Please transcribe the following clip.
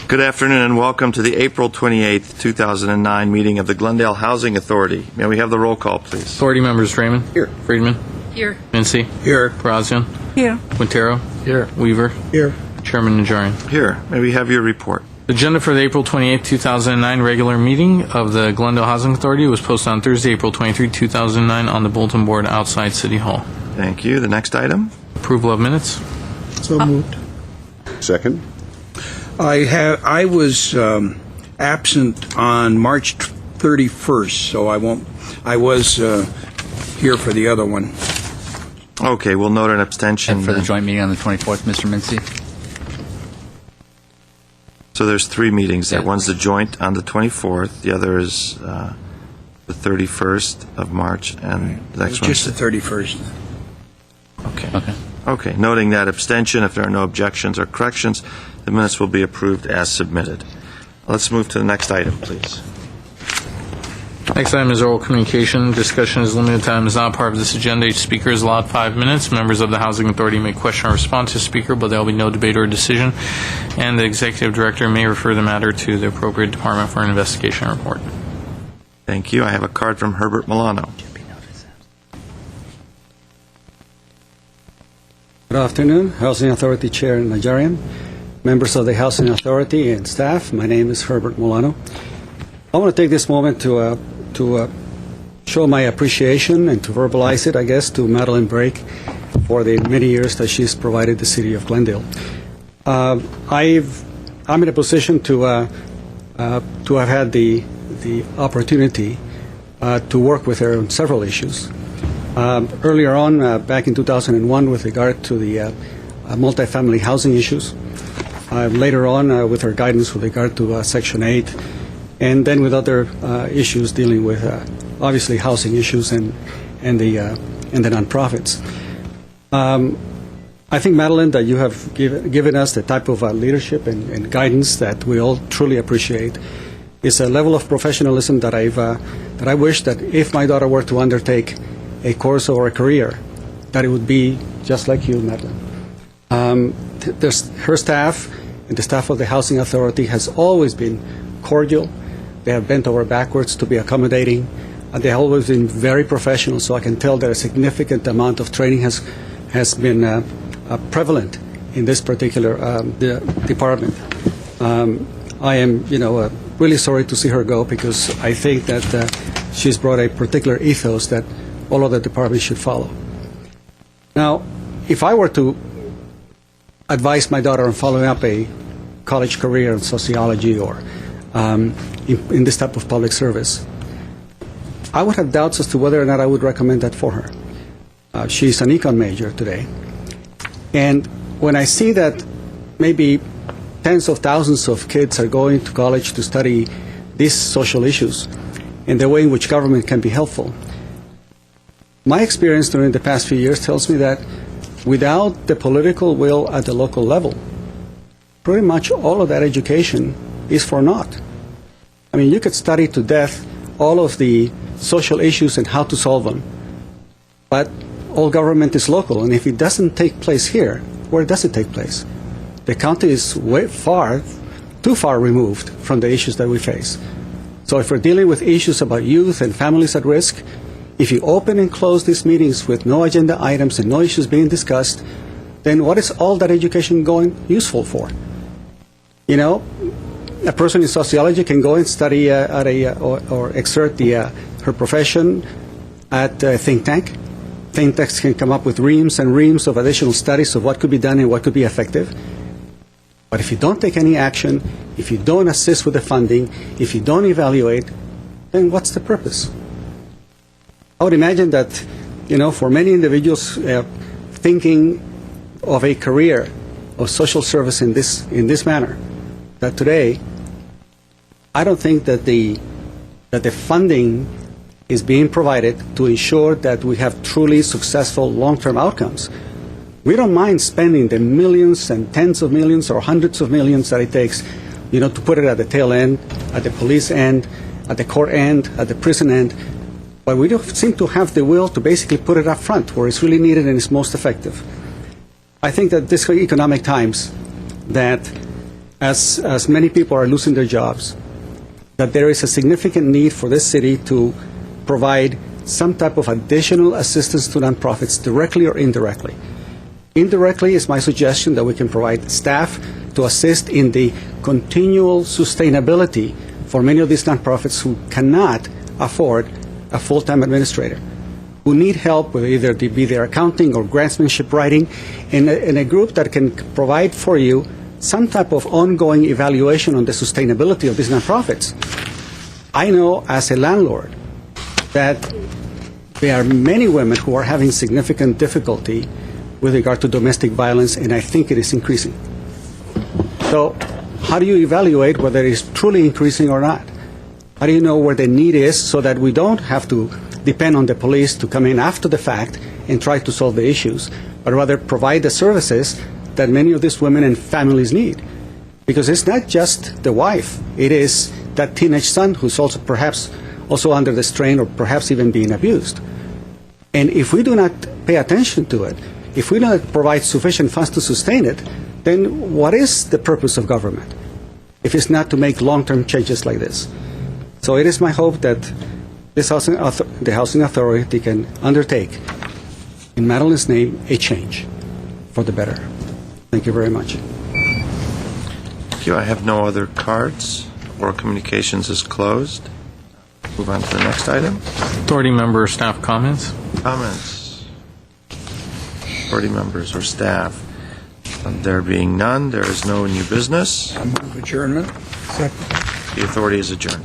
Good afternoon and welcome to the April 28th, 2009 meeting of the Glendale Housing Authority. May we have the roll call, please? Authority members: Raymond. Here. Friedman. Here. Mincy. Here. Brazzian. Here. Quintero. Here. Weaver. Here. Chairman Najarian. Here. May we have your report? The agenda for the April 28, 2009 regular meeting of the Glendale Housing Authority was posted on Thursday, April 23, 2009 on the bulletin board outside City Hall. Thank you. The next item? Approval of minutes. So moved. Second. I was absent on March 31st, so I was here for the other one. Okay, we'll note an abstention. And for the then. joint meeting on the 24th, Mr. Mincy? So there's three meetings there. Yeah. One's the joint on the 24th. The other is the 31st of March, and the next one. Just the 31st. Okay. Okay. Noting that abstention, if there are no objections or corrections, the minutes will be approved as submitted. Let's move to the next item, please. Next item is oral communication. Discussion is limited. Time is not part of this agenda. Each speaker is allowed 5 minutes. Members of the Housing Authority may question or respond to the speaker, but there will be no debate or decision. And the Executive Director may refer the matter to the appropriate department for an investigation report. Thank you. I have a card from Herbert Milano. Good afternoon, Housing Authority Chair Najarian, members of the Housing Authority and staff. My name is Herbert Milano. I want to take this moment to show my appreciation and to verbalize it, I guess, to Madeline Brake for the many years that she's provided the city of Glendale. I'm in a position to have had the opportunity to work with her on several issues. Earlier on, back in 2001, with regard to the multifamily housing issues. Later on, with her guidance with regard to Section 8, and then with other issues dealing with, obviously, housing issues and the nonprofits. I think, Madeline, that you have given us the type of leadership and guidance that we all truly appreciate. It's a level of professionalism that I wish that if my daughter were to undertake a course or a career, that it would be just like you, Madeline. Her staff and the staff of the Housing Authority has always been cordial. They have bent over backwards to be accommodating, and they have always been very professional, so I can tell that a significant amount of training has been prevalent in this particular department. I am, really sorry to see her go, because I think that she's brought a particular ethos that all other departments should follow. Now, if I were to advise my daughter on following up a college career in sociology or in this type of public service, I would have doubts as to whether or not I would recommend that for her. She's an econ major today. And when I see that maybe tens of thousands of kids are going to college to study these social issues and the way in which government can be helpful, my experience during the past few years tells me that without the political will at the local level, pretty much all of that education is for naught. I mean, you could study to death all of the social issues and how to solve them, but all government is local, and if it doesn't take place here, where does it take place? The county is too far removed from the issues that we face. So if we're dealing with issues about youth and families at risk, if you open and close these meetings with no agenda items and no issues being discussed, then what is all that education useful for? A person in sociology can go and study or exert her profession at a think tank. Think tanks can come up with reams and reams of additional studies of what could be done and what could be effective. But if you don't take any action, if you don't assist with the funding, if you don't evaluate, then what's the purpose? I would imagine that, for many individuals thinking of a career of social service in this manner, that today, I don't think that the funding is being provided to ensure that we have truly successful long-term outcomes. We don't mind spending the millions and tens of millions or hundreds of millions that it takes, to put it at the tail end, at the police end, at the court end, at the prison end. But we don't seem to have the will to basically put it up front where it's really needed and it's most effective. I think that this economic times, that as many people are losing their jobs, that there is a significant need for this city to provide some type of additional assistance to nonprofits, directly or indirectly. Indirectly is my suggestion that we can provide staff to assist in the continual sustainability for many of these nonprofits who cannot afford a full-time administrator, who need help with either be their accounting or grantsmanship writing, in a group that can provide for you some type of ongoing evaluation on the sustainability of these nonprofits. I know as a landlord that there are many women who are having significant difficulty with regard to domestic violence, and I think it is increasing. So how do you evaluate whether it is truly increasing or not? How do you know where the need is so that we don't have to depend on the police to come in after the fact and try to solve the issues, but rather provide the services that many of these women and families need? Because it's not just the wife, it is that teenage son who's also perhaps also under the strain or perhaps even being abused. And if we do not pay attention to it, if we don't provide sufficient funds to sustain it, then what is the purpose of government if it's not to make long-term changes like this? So it is my hope that this the Housing Authority can undertake, in Madeline's name, a change for the better. Thank you very much. Thank you. I have no other cards. Oral communications is closed. Move on to the next item. Authority member or staff comments? Comments? Authority members or staff? There being none, there is no new business. I move adjournment. The authority is adjourned.